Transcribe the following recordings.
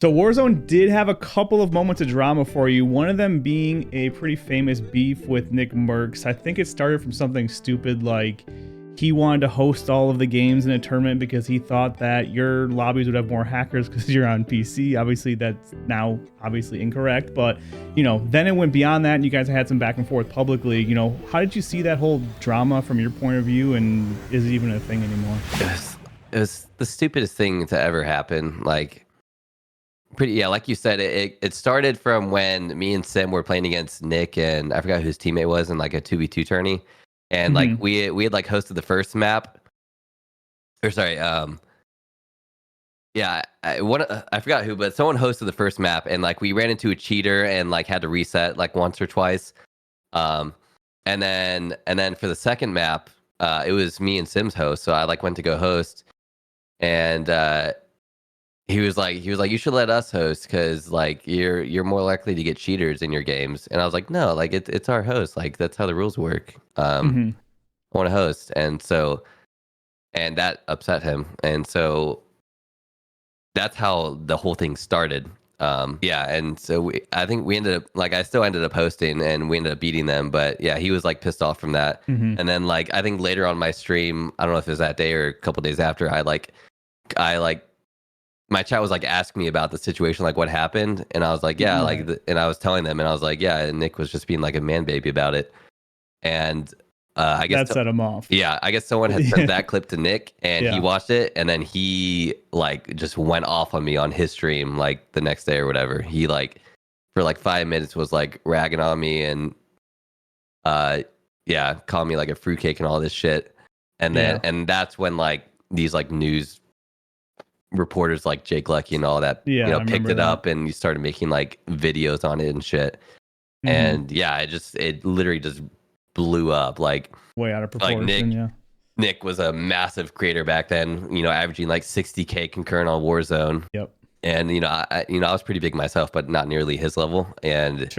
So Warzone did have a couple of moments of drama for you. One of them being a pretty famous beef with Nick Mercs. I think it started from something stupid like he wanted to host all of the games in a tournament because he thought that your lobbies would have more hackers because you're on PC. Obviously, that's now obviously incorrect. But, you know, then it went beyond that and you guys had some back and forth publicly. You know, how did you see that whole drama from your point of view, and is it even a thing anymore? It was the stupidest thing to ever happen. Like, like you said, it started from when me and Sim were playing against Nick, and I forgot who his teammate was in like a 2v2 tourney, and like we had like hosted the first map, or sorry, I forgot who, but someone hosted the first map, and like we ran into a cheater and like had to reset like once or twice, and then for the second map, it was me and Sim's host, so I like went to go host, and he was like, you should let us host because like you're more likely to get cheaters in your games. And I was like, no, like it's our host. Like that's how the rules work. I want to host, and that upset him, and so that's how the whole thing started. And so I think we ended up like I still ended up hosting, and we ended up beating them. But yeah, he was like pissed off from that. And then like I think later on my stream, I don't know if it was that day or a couple days after, I my chat was like asking me about the situation, like what happened, and I was like, yeah, and I was telling them, and I was like, yeah, and Nick was just being like a man baby about it, and I guess that set him off. Yeah, I guess someone had sent that clip to Nick, and he watched it, and then he like just went off on me on his stream like the next day or whatever. He like for like 5 minutes was like ragging on me and calling me like a fruitcake and all this shit, and then and that's when like these like news reporters like Jake Lucky and all that, picked it up, and you started making like videos on it and shit. And it literally just blew up, like way out of proportion. Like Nick was a massive creator back then, averaging like 60K concurrent on Warzone. Yep. And I was pretty big myself, but not nearly his level. And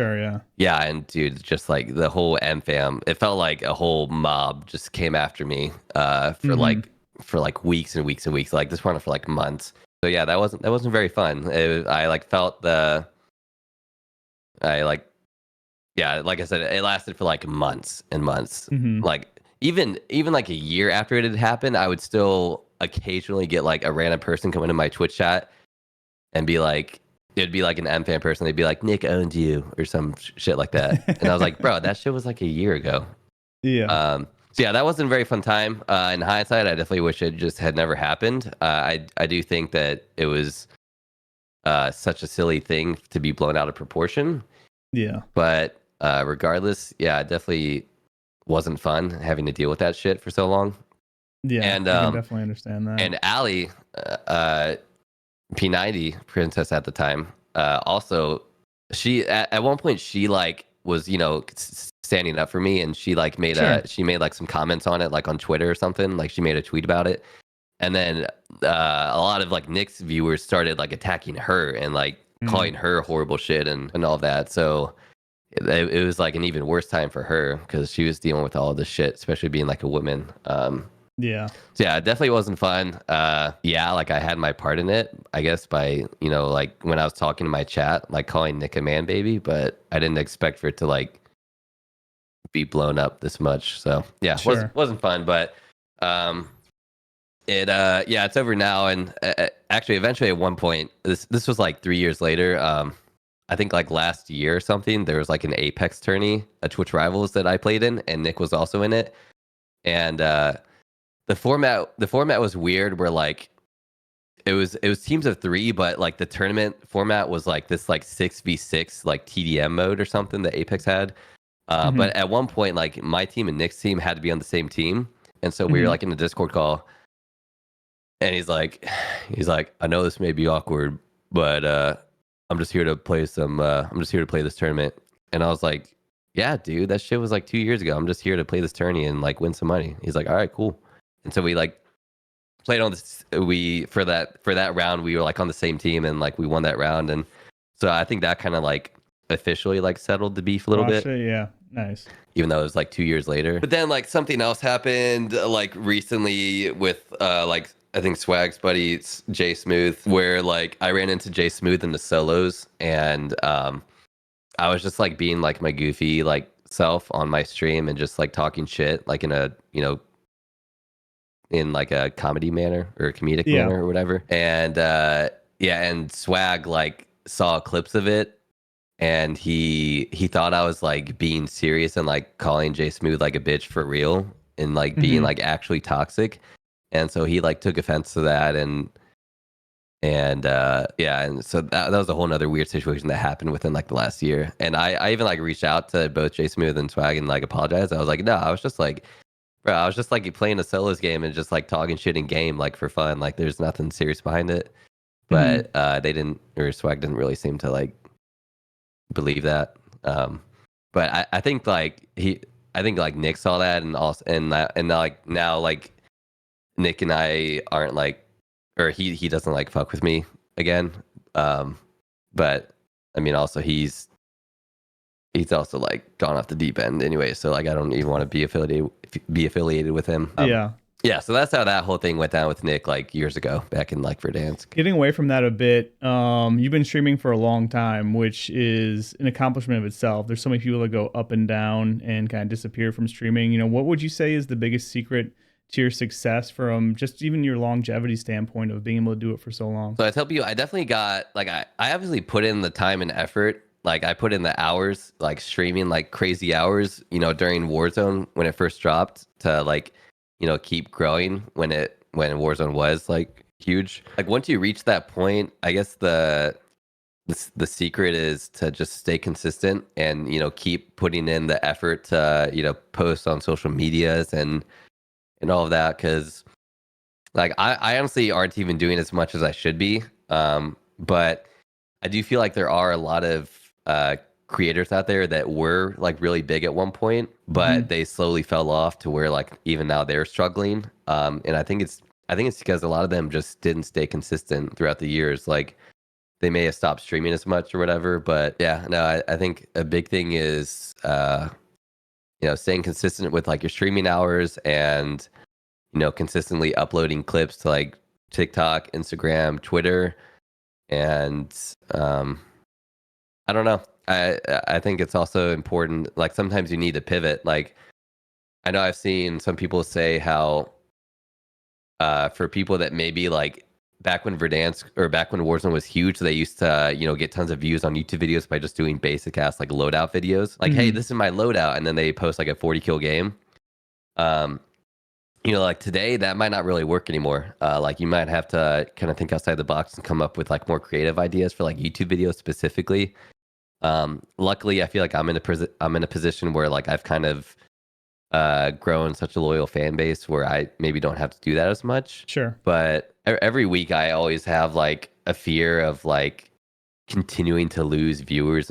and dude, just like the whole M fam, it felt like a whole mob just came after me for like weeks and weeks and weeks. Like this went on for like months. So yeah, that wasn't very fun. I like felt like I said, it lasted for like months and months. Like even like a year after it had happened, I would still occasionally get like a random person come into my Twitch chat and be like, it'd be like an M fan person. They'd be like, Nick owned you or some shit like that. And I was like, bro, that shit was like a year ago. Yeah. So yeah, that wasn't a very fun time. In hindsight, I definitely wish it just had never happened. I do think that it was such a silly thing to be blown out of proportion. Yeah. But regardless, yeah, it definitely wasn't fun having to deal with that shit for so long. Yeah, and I can definitely understand that. And Allie, P90 princess at the time, also she at one point she like was standing up for me, and she like made like some comments on it, like on Twitter or something. Like she made a tweet about it, and then a lot of like Nick's viewers started like attacking her and like calling her horrible shit and all that. So it was like an even worse time for her because she was dealing with all this shit, especially being like a woman. So yeah, it definitely wasn't fun. Like I had my part in it, I guess, by like when I was talking to my chat, like calling Nick a man baby, but I didn't expect for it to like be blown up this much. So yeah, wasn't fun, but it's over now. And actually eventually at one point, this was like 3 years later, I think like last year or something, there was like an Apex tourney, a Twitch Rivals that I played in, and Nick was also in it. And the format was weird, where like it was teams of 3, but like the tournament format was like this like 6v6 like TDM mode or something that Apex had. But at one point, like my team and Nick's team had to be on the same team, and so we were like in a Discord call, and he's like, I know this may be awkward, but I'm just here to play this tournament. And I was like, yeah, dude, that shit was like 2 years ago. I'm just here to play this tourney and like win some money. He's like, all right, cool. And so we like played on this. For that round, we were like on the same team, and like we won that round. And so I think that kind of like officially like settled the beef a little bit. Yeah, nice. Even though it was like 2 years later. But then like something else happened like recently with like I think Swag's buddy Jay Smooth, where like I ran into Jay Smooth in the solos, and I was just like being like my goofy like self on my stream and just like talking shit like in a in like a comedy manner or a comedic Yeah. manner or whatever. And yeah, and Swag like saw clips of it, and he thought I was like being serious and like calling Jay Smooth like a bitch for real and like being like actually toxic. And so he like took offense to that, and yeah, and so that was a whole nother weird situation that happened within like the last year. And I even like reached out to both Jay Smooth and Swag and like apologized. I was like, no, I was just like, bro, I was just like playing a solos game and just like talking shit in game like for fun. Like there's nothing serious behind it. But they didn't, or Swag didn't really seem to like believe that. But I think like I think like Nick saw that, and also and like now like Nick and I aren't like, or he doesn't like fuck with me again. But I mean, also he's also like gone off the deep end anyway. So like I don't even want to be affiliated with him. Yeah. So that's how that whole thing went down with Nick like years ago back in like Verdansk. Getting away from that a bit, you've been streaming for a long time, which is an accomplishment of itself. There's so many people that go up and down and kind of disappear from streaming. You know, what would you say is the biggest secret to your success from just even your longevity standpoint of being able to do it for so long? So I tell you, I definitely got like I obviously put in the time and effort. Like I put in the hours, like streaming like crazy hours, during Warzone when it first dropped to like, keep growing when Warzone was like huge. Like once you reach that point, I guess the secret is to just stay consistent and, keep putting in the effort to, post on social medias and all of that. Cause like I honestly aren't even doing as much as I should be. But I do feel like there are a lot of creators out there that were like really big at one point, but they slowly fell off to where like even now they're struggling. And I think it's because a lot of them just didn't stay consistent throughout the years. Like they may have stopped streaming as much or whatever. But yeah, no, I think a big thing is staying consistent with like your streaming hours and consistently uploading clips to like TikTok, Instagram, Twitter, and I don't know. I think it's also important. Like sometimes you need to pivot. Like I know I've seen some people say how for people that maybe like back when Verdansk or back when Warzone was huge, they used to get tons of views on YouTube videos by just doing basic ass like loadout videos. Like, hey, this is my loadout, and then they post like a 40 kill game. Like today that might not really work anymore. Like you might have to kind of think outside the box and come up with like more creative ideas for like YouTube videos specifically. Luckily I feel like I'm in a position where like I've kind of grown such a loyal fan base where I maybe don't have to do that as much. Sure. But every week I always have like a fear of like continuing to lose viewers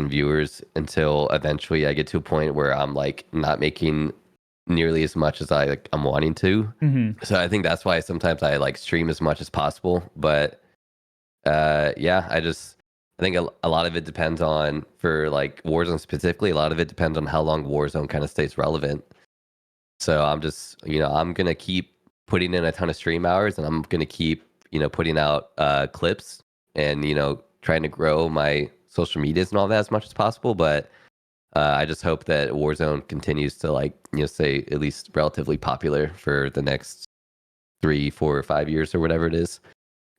until eventually I get to a point where I'm like not making nearly as much as I'm wanting to. So I think that's why sometimes I like stream as much as possible. But yeah, I think a lot of it depends on, for like Warzone specifically, a lot of it depends on how long Warzone kind of stays relevant. So I'm just, I'm going to keep putting in a ton of stream hours, and I'm going to keep, putting out clips and, trying to grow my social medias and all that as much as possible. But I just hope that Warzone continues to like, stay at least relatively popular for the next 3, 4, or 5 years or whatever it is.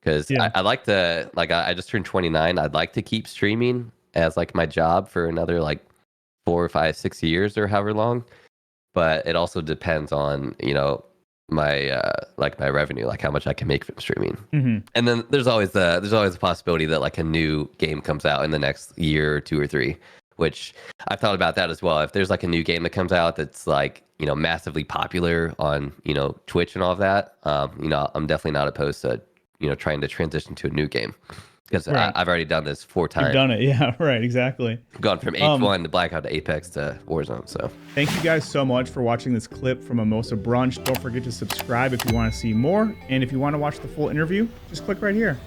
Because I like to, like, I just turned 29. I'd like to keep streaming as like my job for another like 4, 5, 6 years or however long. But it also depends on, my like my revenue, like how much I can make from streaming. And then there's always the possibility that like a new game comes out in the next year or 2 or 3, which I've thought about that as well. If there's like a new game that comes out that's like, massively popular on, Twitch and all of that, I'm definitely not opposed to, trying to transition to a new game. Because I've already done this 4 times. You've done it, yeah, right, exactly. Gone from H1 to Blackout to Apex to Warzone. So thank you guys so much for watching this clip from Mimosa Brunch. Don't forget to subscribe if you want to see more, and if you want to watch the full interview, just click right here.